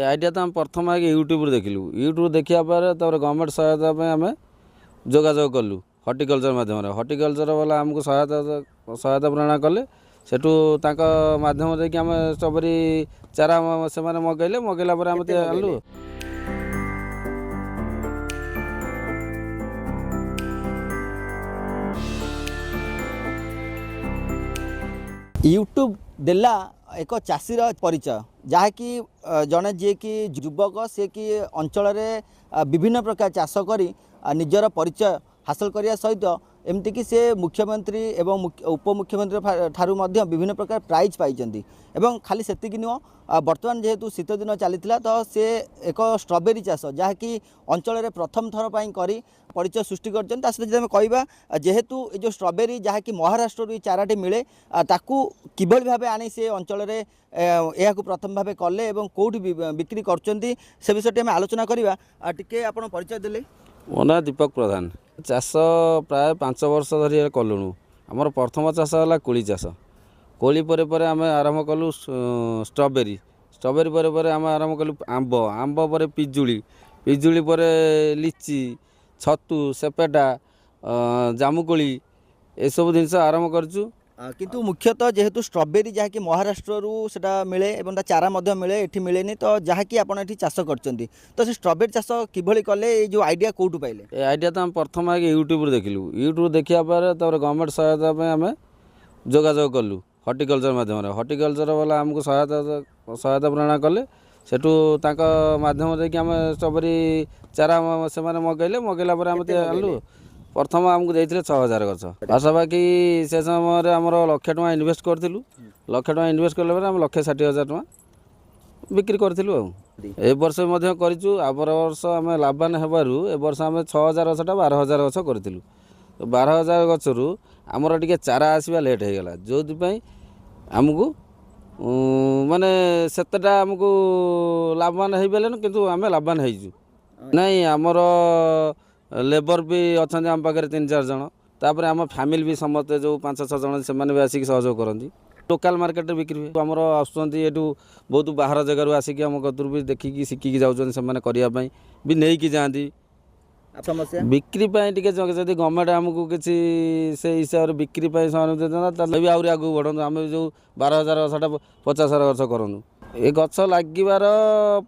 ए idea तो आम प्रथम आगे यूट्यूब देखिलु। यूट्यूब देखिया पर गवर्नमेंट सहायता आम जोगाजोग कलु हर्टिकल्चर माध्यम। हर्टिकल्चर वाला आमको सहायता प्रदान कले सेठू माध्यम देकी आम स्ट्रॉबेरी चारा से मगैले मगैला पर आम आनलु। यूट्यूब देला एक चाषीर परिचय जहाँकि जड़े जी कि युवक सी कि अंचल विभिन्न प्रकार चाष कर निजर परिचय हासिल करने सहित एमती कि से मुख्यमंत्री एवं उपमुख्यमंत्री ठारू मध्य विभिन्न प्रकार प्राइज पाई एवं खाली सेतिक नुह बर्तमान जेहेतु शीत दिन चली तो से एक स्ट्रॉबेरी चाष जहाँकि अंचल प्रथम थर पर करी परिचय सृष्टि कर सहित कहवा जेहेतु जो स्ट्रॉबेरी जहाँकि महाराष्ट्र चाराटी मिले ताकू किभली भाव आनी से अंचल यह प्रथम भाव कले और कौटी बिक्री कर से विषय में आलोचना करवा टिके आप परिचय देले। मो ना दीपक प्रधान। चाष प्राय 5 वर्ष धरी कलुणु। आमर प्रथम चाष है कोली चाष। कोली पर पर आम आरंभ कलु स्ट्रॉबेरी। स्ट्रॉबेरी पर पर आम आरंभ कलु आंब। आंब पर पिजुली। पिजुली पर लिची छतु सेपेटा जामुकोली ये सब जिनस आरंभ करचु। किंतु मुख्यतः जेहेतु स्ट्रॉबेरी जहाँकि महाराष्ट्र सेटा मिले एवं चारा मध्य मिले एठी मिलेनी तो जहाँकि आपण एठी चाष करचंती तो से स्ट्रॉबेरी चाष किभली कले ये जो आइडिया कोठु पाइले। ए आइडिया तो हम प्रथम आगे यूट्यूब देखिलु। यूट्यूब देखिया पर गवर्नमेंट सहायता आम जोगाजोग कलु हर्टिकल्चर माध्यम। हर्टिकल्चर वाला आमको सहायता प्रदान कले सेठू माध्यम देकी आम स्ट्रॉबेरी चारा से मगैले मगैला पर आम आनलु। प्रथम आमको देते 6000 गछ पाखापाखि से समय आमर लक्ष टଙ୍କା इनवेस्ट करूँ। लक्ष टଙ୍କା इनवेस्ट कले आम 1,60,000 टଙ୍କା बिक्री करूँ। ए वर्ष करूँ। आवर वर्ष आम लाभवान हेबारु ए वर्ष आम 6000 गछटा 12,000 गछ करूँ। 12,000 गछरू आमर टिके चारा आसवा लेट हो गला जो आमको माने सेतटा आमको लाभवान हो पारे किंतु आम लाभवान होइजु नहीं। आमर लेबर भी अच्छा आम पाखे 3-4 जन तापर आम फैमिली भी समस्त जो 5-6 जन से भी आसिक सहयोग करती लोकल मार्केट बिक्री हुए। आमर आसुँच बहुत बाहर जगह आसिक आम कतुर भी देखिकी शिखिकी जाऊँ से करने भी नहीं जाती समस्या बिक्री टे जदि गवर्नमेंट आमको किसी से हिसाब से बिक्री भी आहरी आगे बढ़ू। आम जो 12,000 गछटा 50,000 गछ करूँ ये गछ लगिबार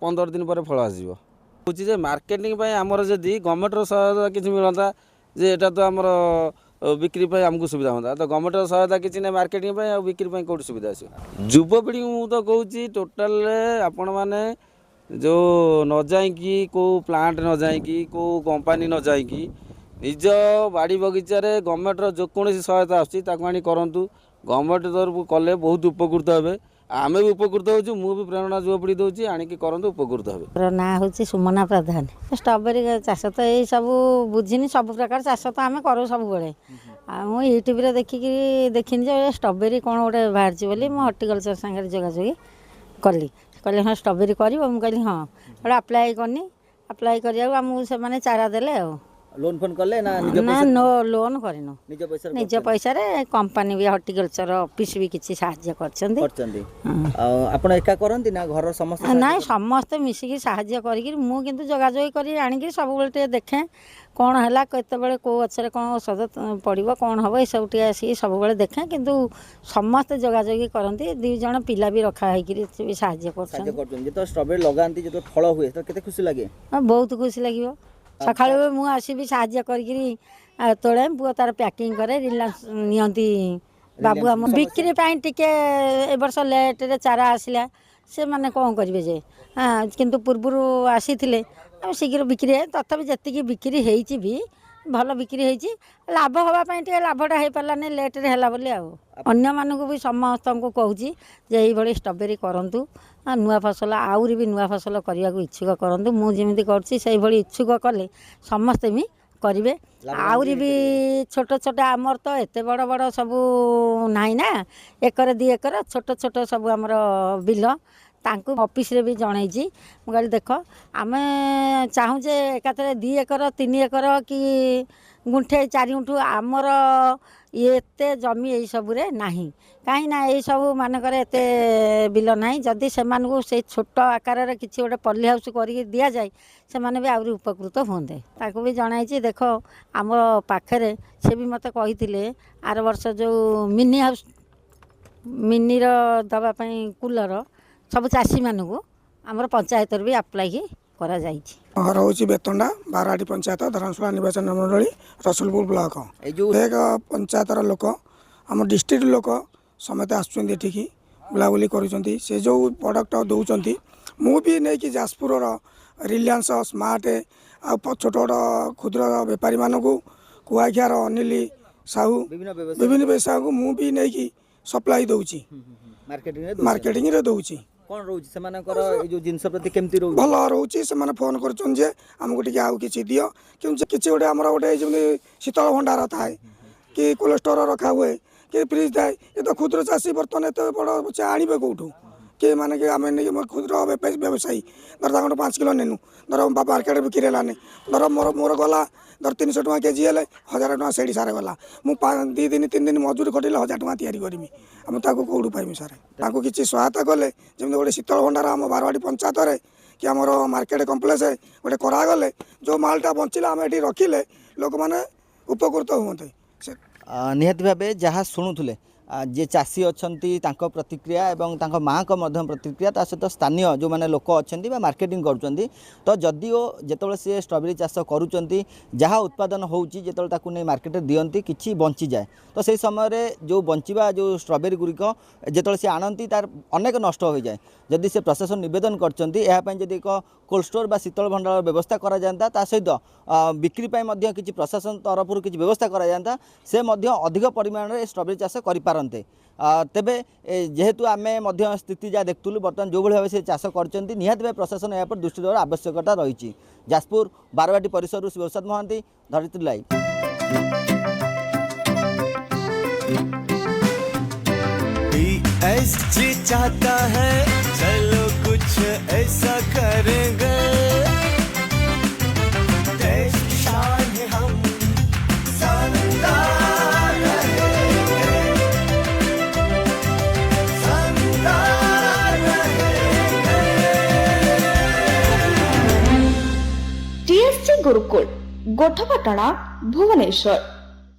15 दिन पर फल आसो जे मार्केटिंग आमर जदि गवर्नमेंट सहायता किसी मिलता जे एटा तो आमर बिक्री आमको सुविधा होता तो गवर्नमेंट सहायता किसी ना मार्केटिंग आ बिक्री कौट सुविधा आस युवपीढ़ी मु तो कहूँ टोटाल आपण मैंने जो न जाइकी को प्लांट न जाइकी को कंपनी न जाइकी निज बाड़ी बगीचार गवर्नमेंटर जेकोसी सहायता आनी करूँ। गवर्नमेंट तरफ कले बहुत उपकृत हे आमे भी उपकृत हो भी प्रेरणा युवपीढ़ी दूसरी आणिकी करंतु उपकृत हे। ना हूँ सुमना प्रधान। स्ट्रॉबेरी चाष तो यही सब बुझिनी सब प्रकार चाष तो आम करूँ सब बड़े मुझे यूट्यूब देखनी जो स्ट्रॉबेरी कौन गोटे बाहर बोली मुझे हर्टिकल्चर सागर जोगाजोगी कली कहले हाँ स्ट्रॉबेरी कर कहली हाँ गोटे आप्लाय करनी आप्लाय करा से चारा देले लोन फोन कले ना नो लोन करनु निज पैसा रे कंपनी भी हर्टिकल्चर ऑफिस भी किसी साहाय्य करछंदी। आपण एका करंती ना घर समस्त ना समस्त मिसिकी साहाय्य करिक मु किंतु जोगाजोग करी आनिक सब बेले देखे कौन है केतबेले को गछरे कौन औषध पड़ो कौन हम ये सब आसिक सब बेले देखे किंतु समस्त जोगाजोगी करती 2 जन पिला भी रखा है साहाय्य कर स्ट्रॉबेरी लगाती जो फल हुए तो केते खुशी लगे। बहुत खुशी लगे सका मुझे साहाय्य करी तोड़े पुओ तार पैकिंग करे रिलायंस नियंती बाबू आम बिक्री टिके ए वर्ष लेट रे चारा आसला से माने कौन करेंगे जे हाँ किंतु पूर्वर आसी शीघ्र बिक्री है तथापि जी बिक्री होती भी भल बिक्री होती लाभ हाँपाई लाभटा हो पारानी लेट रे है बोली अन्य मानक भी समस्त को कहूँ जे ये स्ट्रॉबेरी करूँ नुआ फसल आउरी भी नुआ फसल करने को इच्छुक करूँ मुझे करी इच्छुक कले समस्ते भी करेंगे आउरी भी छोट छोट आमर तो एत बड़ बड़ सब ना 1 2 एकर छोट छोट सब आमर बिल तांकु ऑफिस रे भी जणैछि मुगल देखो आमे चाहू जे एकाथरे 2 एकर 3 एकर कि गुंठे 4 गुंठू आमर ଏତେ ଜମି ଏଇସବୁରେ ନାହିଁ। କାହିଁକିନା ଏଇସବୁ ମାନଙ୍କରେ ଏତେ ବିଲ ନାହିଁ। ଯଦି ସେମାନଙ୍କୁ ସେଇ ଛୋଟ ଆକାରରେ କିଛି ଗୋଟେ ପଲି ହାଉସ୍ କରିକି ଦିଆଯାଏ ସେମାନେ ବି ଆହୁରି ଉପକୃତ ହୁଅନ୍ତେ। ତାକୁ ବି ଜଣାଇଛି, ଦେଖ ଆମ ପାଖରେ ସେ ବି ମୋତେ କହିଥିଲେ ଆର ବର୍ଷ ଯେଉଁ ମିନି ହାଉସ୍ ମିନିର ଦେବା ପାଇଁ କୁଲର ସବୁ ଚାଷୀମାନଙ୍କୁ ଆମର ପଞ୍ଚାୟତରୁ ବି ଆପ୍ଲାଏ କରାଯାଇଛି। ଘର ହେଉଛି ବେତଣ୍ଡା ବାରହାଟି ପଞ୍ଚାୟତ ଧରଣଶୁଳା ନିର୍ବାଚନ ମଣ୍ଡଳୀ ରସୁଲପୁର ବ୍ଲକ। ଏଇ ଯେଉଁ ଏକ ପଞ୍ଚାୟତର ଲୋକ ଆମ ଡିଷ୍ଟ୍ରିକ୍ଟ ଲୋକ ସମସ୍ତେ ଆସୁଛନ୍ତି ଏଠିକି ବୁଲାବୁଲି କରୁଛନ୍ତି। ସେ ଯେଉଁ ପ୍ରଡ଼କ୍ଟ ଦେଉଛନ୍ତି ମୁଁ ବି ନେଇକି ଯାଜପୁରର ରିଲାଏନ୍ସ ସ୍ମାର୍ଟ ଆଉ ଛୋଟ ଛୋଟ କ୍ଷୁଦ୍ର ବେପାରୀମାନଙ୍କୁ କୁଆଖିଆର ଅନିଲ ସାହୁ ବିଭିନ୍ନ ବ୍ୟବସାୟକୁ ମୁଁ ବି ନେଇକି ସପ୍ଲାଇ ଦେଉଛି, ମାର୍କେଟିଂରେ ଦେଉଛି। କ'ଣ ରହୁଛି ସେମାନଙ୍କର ଏଇ ଯେଉଁ ଜିନିଷ ପ୍ରତି କେମିତି ରହୁଛି? ଭଲ ରହୁଛି। ସେମାନେ ଫୋନ୍ କରୁଛନ୍ତି ଯେ ଆମକୁ ଟିକେ ଆଉ କିଛି ଦିଅ, କିନ୍ତୁ କିଛି ଗୋଟେ ଆମର ଗୋଟେ ଯେମିତି ଶୀତଳ ଭଣ୍ଡାର ଥାଏ କି କୋଲ୍ଡ ଷ୍ଟୋର ରଖା ହୁଏ କି ଫ୍ରିଜ୍ ଥାଏ। ଏ ତ କ୍ଷୁଦ୍ର ଚାଷୀ ବର୍ତ୍ତମାନ ଏତେ ବଡ଼ ଆଣିବେ କେଉଁଠୁ? କି ମାନେ କି ଆମେ ନେଇକି କ୍ଷୁଦ୍ର ବ୍ୟବସାୟୀ ଧର ତାଙ୍କଠୁ 5 କିଲୋ ନେନୁ, ଧର ମାର୍କେଟ ବିକ୍ରି ହେଲାନି, ଧର ମୋର ଗଲା ଧର 300 ଟଙ୍କା କେଜି ହେଲେ 1000 ଟଙ୍କା ସେଇଠି ସାର ଗଲା। ମୁଁ 2 ଦିନ 3 ଦିନ ମଜୁରୀ ଖଟିଲେ 1000 ଟଙ୍କା ତିଆରି କରିବି, ଆମେ ତାକୁ କେଉଁଠୁ ପାଇବୁ ସାର୍? ତାଙ୍କୁ କିଛି ସହାୟତା କଲେ ଯେମିତି ଗୋଟେ ଶୀତଳ ଭଣ୍ଡାର ଆମ ବାରବାଟୀ ପଞ୍ଚାୟତରେ କି ଆମର ମାର୍କେଟ କମ୍ପ୍ଲେକ୍ସ ଗୋଟେ କରାଗଲେ ଯେଉଁ ମାଲଟା ବଞ୍ଚିଲା ଆମେ ଏଠି ରଖିଲେ ଲୋକମାନେ ଉପକୃତ ହୁଅନ୍ତେ। ନିହାତି ଭାବେ ଯାହା ଶୁଣୁଥିଲେ जे चाषी अच्छा प्रतिक्रिया एवं माँ का प्रतिक्रिया ता सहित स्थानीय जो मैंने लोक अच्छा मार्केटिंग करुँच तो जदिओ जिते सी स्ट्रॉबेरी चाष करुँच जहाँ उत्पादन होता नहीं मार्केट दियंती किसी बंची जाए तो से समय जो बंचवा जो स्ट्रॉबेरी गुड़िक जिते सी आणती तार अनेक नष्ट हो जाए जदि से प्रशासन निवेदन करदी एक कोल्ड स्टोर बा शीतल भंडार व्यवस्था करा जाता ता सहित बिक्री किसी प्रशासन तरफ किसी व्यवस्था करा जाता से अधिक परिमाण में स्ट्रॉबेरी चाष करें तेबे जेहेतु आम स्थिति जहाँ देखुलु बर्तमान जो भाव से चाष कर निहाती भाव प्रशासन यहाँ पर दृष्टि देवार आवश्यकता रही। जाजपुर बारवाटी परिसर शिवप्रसाद महांती धरित्री लाइव। PSG चाहता है चलो कुछ ऐसा करेंगे देश की शान है हम शानदार रहेंगे शानदार रहेंगे। TSG गुरुकुल गोठपाटणा भुवनेश्वर।